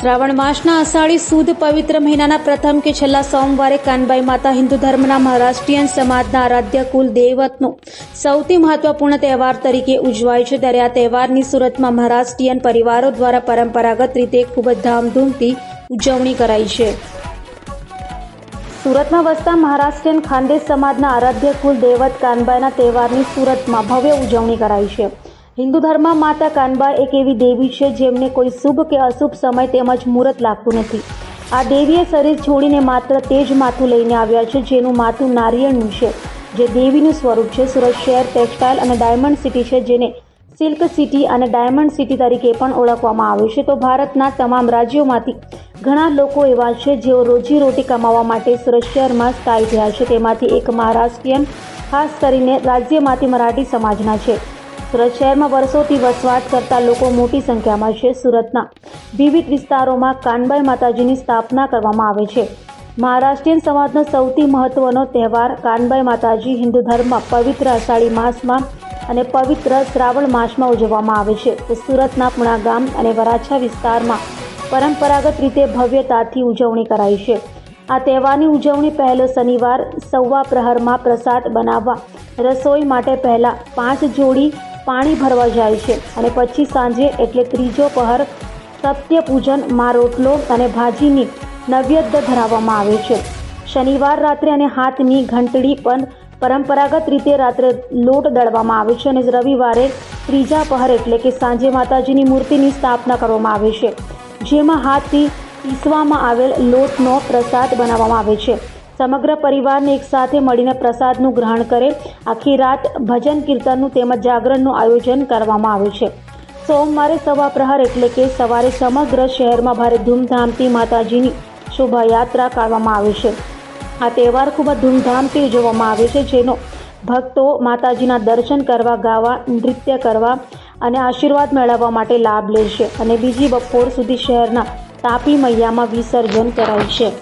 શ્રાવણ માસના અષાઢી સુદ પવિત્ર મહિનાના પ્રથમ કે છેલ્લા સોમવારે કાનબાઈ માતા હિન્દુ ધર્મના મહારાષ્ટ્રીયન સમાજના આરાધ્ય કુલ દેવતનો સૌથી મહત્વપૂર્ણ તહેવાર તરીકે ઉજવાય છે। ત્યારે આ તહેવારની સુરતમાં મહારાષ્ટ્રીયન પરિવારો દ્વારા પરંપરાગત રીતે ખૂબ જ ધામધૂમથી ઉજવણી કરાઈ છે। સુરતમાં વસતા મહારાષ્ટ્રીયન ખાનદેશ સમાજના આરાધ્ય કુલ દેવત કાનબાઈના તહેવારની સુરતમાં ભવ્ય ઉજવણી કરાઈ છે। હિન્દુ ધર્મમાં માતા કાનબાઈ એક એવી દેવી છે જેમને કોઈ શુભ કે અશુભ સમય તેમજ મુહૂર્ત લાગતું નથી। આ દેવીએ શરીર છોડીને માત્ર તે જ માથું લઈને આવ્યા છે જેનું માથું નારિયેળનું છે, જે દેવીનું સ્વરૂપ છે। સુરત શહેર ટેક્સટાઇલ અને ડાયમંડ સિટી છે, જેને સિલ્ક સિટી અને ડાયમંડ સિટી તરીકે પણ ઓળખવામાં આવે છે। તો ભારતના તમામ રાજ્યોમાંથી ઘણા લોકો એવા છે જેઓ રોજીરોટી કમાવા માટે સુરત શહેરમાં સ્થાયી થયા છે। તેમાંથી એક મહારાષ્ટ્રીયન, ખાસ કરીને રાજ્યમાંથી મરાઠી સમાજના છે। સુરત શહેરમાં વર્ષોથી વસવાટ કરતા લોકો મોટી સંખ્યામાં છે। સુરતના વિવિધ વિસ્તારોમાં કાનબાઈ માતાજીની સ્થાપના કરવામાં આવે છે। મહારાષ્ટ્રીયન સમાજનો સૌથી મહત્વનો તહેવાર કાનબાઈ માતાજી હિન્દુ ધર્મમાં પવિત્ર અષાઢી માસમાં અને પવિત્ર શ્રાવણ માસમાં ઉજવવામાં આવે છે। તો સુરતના પુણા ગામ અને વરાછા વિસ્તારમાં પરંપરાગત રીતે ભવ્યતાથી ઉજવણી કરાઈ છે। આ તહેવારની ઉજવણી પહેલો શનિવાર સવા પ્રહરમાં પ્રસાદ બનાવવા રસોઈ માટે પહેલા 5 જોડી પાણી ભરવા જાય છે અને પછી સાંજે એટલે ત્રીજો પહર સત્ય પૂજન, માં રોટલો અને ભાજીની નૈવેદ્ય ધરાવવામાં આવે છે। શનિવાર રાત્રે અને હાથની ઘંટડી પણ પરંપરાગત રીતે રાત્રે લોટ દળવામાં આવે છે અને રવિવારે ત્રીજા પહર એટલે કે સાંજે માતાજીની મૂર્તિની સ્થાપના કરવામાં આવે છે, જેમાં હાથથી પીસવામાં આવેલ લોટનો પ્રસાદ બનાવવામાં આવે છે। સમગ્ર પરિવારને એકસાથે મળીને પ્રસાદનું ગ્રહણ કરે। આખી રાત ભજન કીર્તનનું તેમજ જાગરણનું આયોજન કરવામાં આવે છે। સોમવારે સવા પ્રહર એટલે કે સવારે સમગ્ર શહેરમાં ભારે ધૂમધામથી માતાજીની શોભાયાત્રા કાઢવામાં આવે છે। આ તહેવાર ખૂબ જ ધૂમધામથી ઉજવવામાં આવે છે, જેનો ભક્તો માતાજીના દર્શન કરવા, ગાવા, નૃત્ય કરવા અને આશીર્વાદ મેળવવા માટે લાભ લે છે અને બીજી બપોર સુધી શહેરના તાપી મૈયામાં વિસર્જન કરાય છે।